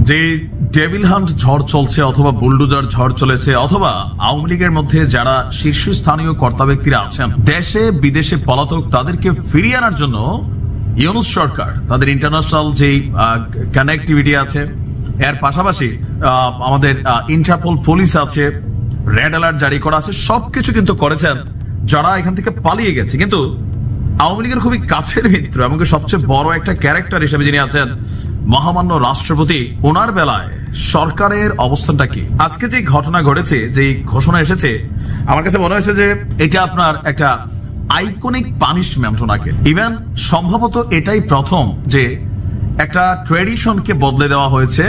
যে devil hunt ঝড় চলছে অথবা বুলডোজার ঝড় চলেছে অথবা আওয়ামী লীগের মধ্যে যারা শীর্ষস্থানীয় কর্তা ব্যক্তিরা আছেন দেশে বিদেশে পলাতক তাদেরকে ফিরিয়ে আনার জন্য ইউনূস সরকার তাদের ইন্টারন্যাশনাল যে কানেক্টিভিটি আছে এর পাশাপাশি আমাদের ইন্টারপোল পুলিশ আছে, রেড অ্যালার্ট জারি করা আছে, সবকিছু কিন্তু করেছেন যারা এখান থেকে পালিয়ে গেছে। কিন্তু আওয়ামী লীগের খুবই কাছের মিত্র এমনকি সবচেয়ে বড় একটা ক্যারেক্টার হিসেবে যিনি আছেন মহামান্য রাষ্ট্রপতি, ওনার বেলায় সরকারের অবস্থানটা কি? আজকে যে ঘটনা ঘটেছে, যে ঘোষণা এসেছে, আমার কাছে মনে হয়েছে যে এটা আপনার একটা আইকনিক পানিশমেন্ট ওনাকে। ইভেন সম্ভবত এটাই প্রথম যে একটা ট্রেডিশনকে বদলে দেওয়া হয়েছে।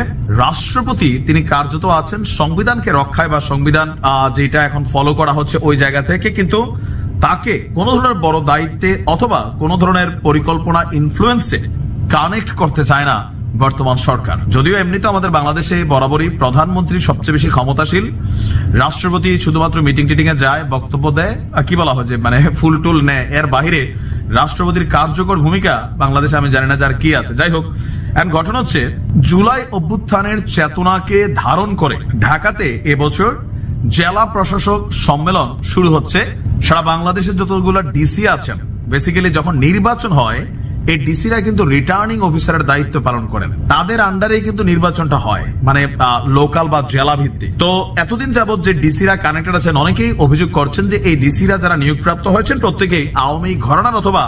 রাষ্ট্রপতি তিনি কার্যত আছেন সংবিধানকে রক্ষায় বা সংবিধান যেটা এখন ফলো করা হচ্ছে ওই জায়গা থেকে, কিন্তু তাকে কোন ধরনের বড় দায়িত্বে অথবা কোন ধরনের পরিকল্পনা ইনফ্লুয়েন্সে কানেক্ট করতে চায় না বর্তমান সরকার। যদিও এমনিতে আমাদের বাংলাদেশে বরাবরই প্রধানমন্ত্রী সবচেয়ে বেশি ক্ষমতাশীল, রাষ্ট্রপতি শুধুমাত্র মিটিং টিটিং এ যায়, বক্তব্য দেয়, কি বলা হয় যে মানে ফুল টুল নেয়, এর বাহিরে রাষ্ট্রপতির কার্যকর ভূমিকা বাংলাদেশে আমি জানি না যার কি আছে। যাই হোক, এখন ঘটনা হচ্ছে জুলাই অভ্যুত্থানের চেতনাকে ধারণ করে ঢাকাতে এবছর জেলা প্রশাসক সম্মেলন শুরু হচ্ছে। সারা বাংলাদেশের যতগুলো ডিসি আছেন, বেসিক্যালি যখন নির্বাচন হয় এই ডিসিরা কিন্তু রিটার্নিং অফিসারের দায়িত্ব পালন করেন, তাদের আন্ডারে কিন্তু নির্বাচনটা হয়, মানে লোকাল বা জেলা ভিত্তিক। তো এতদিন যাবত যে ডিসিরা কানেক্টেড আছেন, অনেকেই অভিযোগ করছেন যে এই ডিসিরা যারা নিয়োগপ্রাপ্ত হয়েছেন প্রত্যেকেই আওয়ামী ঘরানার অথবা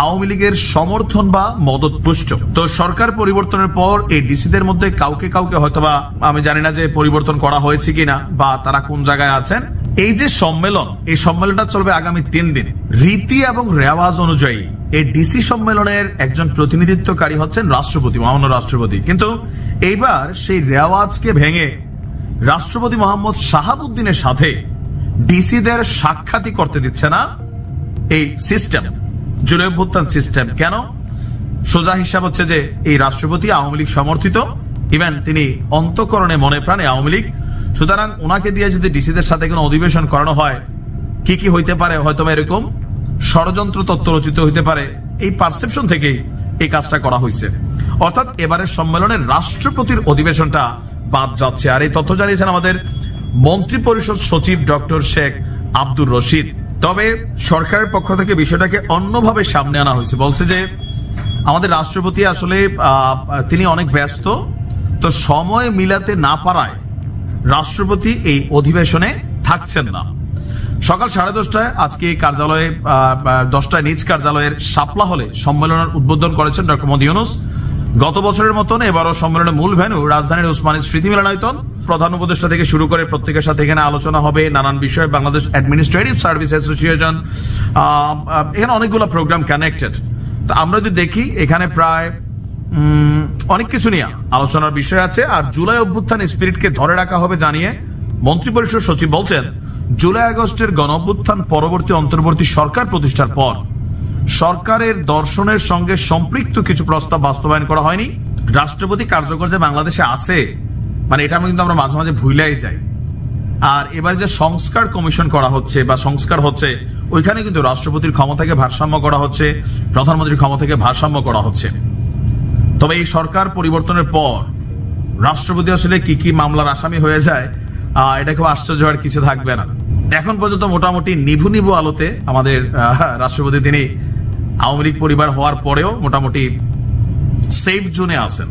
আওয়ামী লীগের সমর্থন বা মদতপুষ্ট। তো সরকার পরিবর্তনের পর এই ডিসিদের মধ্যে কাউকে কাউকে হয়তোবা আমি জানি না যে পরিবর্তন করা হয়েছে কিনা বা তারা কোন জায়গায় আছেন। এই যে সম্মেলন, এই সম্মেলনটা চলবে আগামী 3 দিন। রীতি এবং রেওয়াজ অনুযায়ী এই ডিসি সম্মেলনের একজন প্রতিনিধিত্বকারী হচ্ছেন রাষ্ট্রপতি, মহামান্য রাষ্ট্রপতি। কিন্তু এইবার সেই রেওয়াজকে ভেঙে রাষ্ট্রপতি মোহাম্মদ শাহাবুদ্দিনের সাথে ডিসিদের সাক্ষাৎই করতে দিচ্ছে না এই সিস্টেম, জুলাই অভ্যুত্থান সিস্টেম। কেন? সোজা হিসাব হচ্ছে যে এই রাষ্ট্রপতি আওয়ামী লীগ সমর্থিত, ইভেন তিনি অন্তঃকরণে মনে প্রাণে আওয়ামী লীগ। সুতরাং ওনাকে দিয়ে যদি ডিসিদের সাথে কোনো অধিবেশন করানো হয়, কি কি হইতে পারে, হয়তো এরকম ষড়যন্ত্র তত্ত্ব রচিত হইতে পারে, এই পারসেপশন থেকেই এই কাজটা করা হয়েছে। অর্থাৎ এবারের সম্মেলনের রাষ্ট্রপতির অধিবেশনটা বাদ যাচ্ছে। আর এই তথ্য জানিয়েছেন আমাদের মন্ত্রী পরিষদ সচিব ডক্টর শেখ আব্দুর রশিদ। তবে সরকারের পক্ষ থেকে বিষয়টাকে অন্যভাবে সামনে আনা হয়েছে, বলছে যে আমাদের রাষ্ট্রপতি আসলে তিনি অনেক ব্যস্ত, তো সময় মিলাতে না পারায় রাষ্ট্রপতি এই অধিবেশনে থাকছেন না। সকাল 10:30টায় আজকে কার্যালয়ে 10টায় নিজ কার্যালয়ের শাপলা হলে সম্মেলনের উদ্বোধন করেছেন ডক্টর মোহাম্মদ ইউনূস। গত বছরের মতন এবারও সম্মেলনের মূল ভেন্যু রাজধানীর উসমানী স্মৃতি মিলনায়তন। প্রধান উপদেষ্টা থেকে শুরু করে প্রত্যেকের সাথে এখানে আলোচনা হবে নানান বিষয়ে। বাংলাদেশ অ্যাডমিনিস্ট্রেটিভ সার্ভিস অ্যাসোসিয়েশন, এখানে অনেকগুলো প্রোগ্রাম কানেক্টেড। তো আমরা যদি দেখি এখানে প্রায় অনেক কিছু নিয়ে আলোচনার বিষয় আছে। আর জুলাই অভ্যুত্থান স্পিরিটকে ধরে রাখা হবে জানিয়ে মন্ত্রিপরিষদ সচিব বলছেন, জুলাই আগস্টের গণঅভ্যুত্থান পরবর্তী অন্তর্বর্তী সরকার প্রতিষ্ঠার পর সরকারের দর্শনের সঙ্গে সম্পৃক্ত কিছু প্রস্তাব বাস্তবায়ন করা হয়নি। রাষ্ট্রপতি কার্যকর যে বাংলাদেশে আছে, মানে এটা কিন্তু আমরা মাঝে মাঝে ভুলেই যাই। আর এবার যে সংস্কার কমিশন করা হচ্ছে বা সংস্কার হচ্ছে, ওইখানে কিন্তু রাষ্ট্রপতির ক্ষমতাকে ভারসাম্য করা হচ্ছে, প্রধানমন্ত্রীর ক্ষমতাকে ভারসাম্য করা হচ্ছে। তবে এই সরকার পরিবর্তনের পর রাষ্ট্রপতি আসলে কি কি মামলার আসামি হয়ে যায়, এটা খুব আশ্চর্য হওয়ার কিছু থাকবে না। এখন পর্যন্ত মোটামুটি নিভু নিভু আলোতে আমাদের রাষ্ট্রপতি তিনি আওয়ামী লীগ পরিবার হওয়ার পরেও মোটামুটি সেফ জোনে আছেন।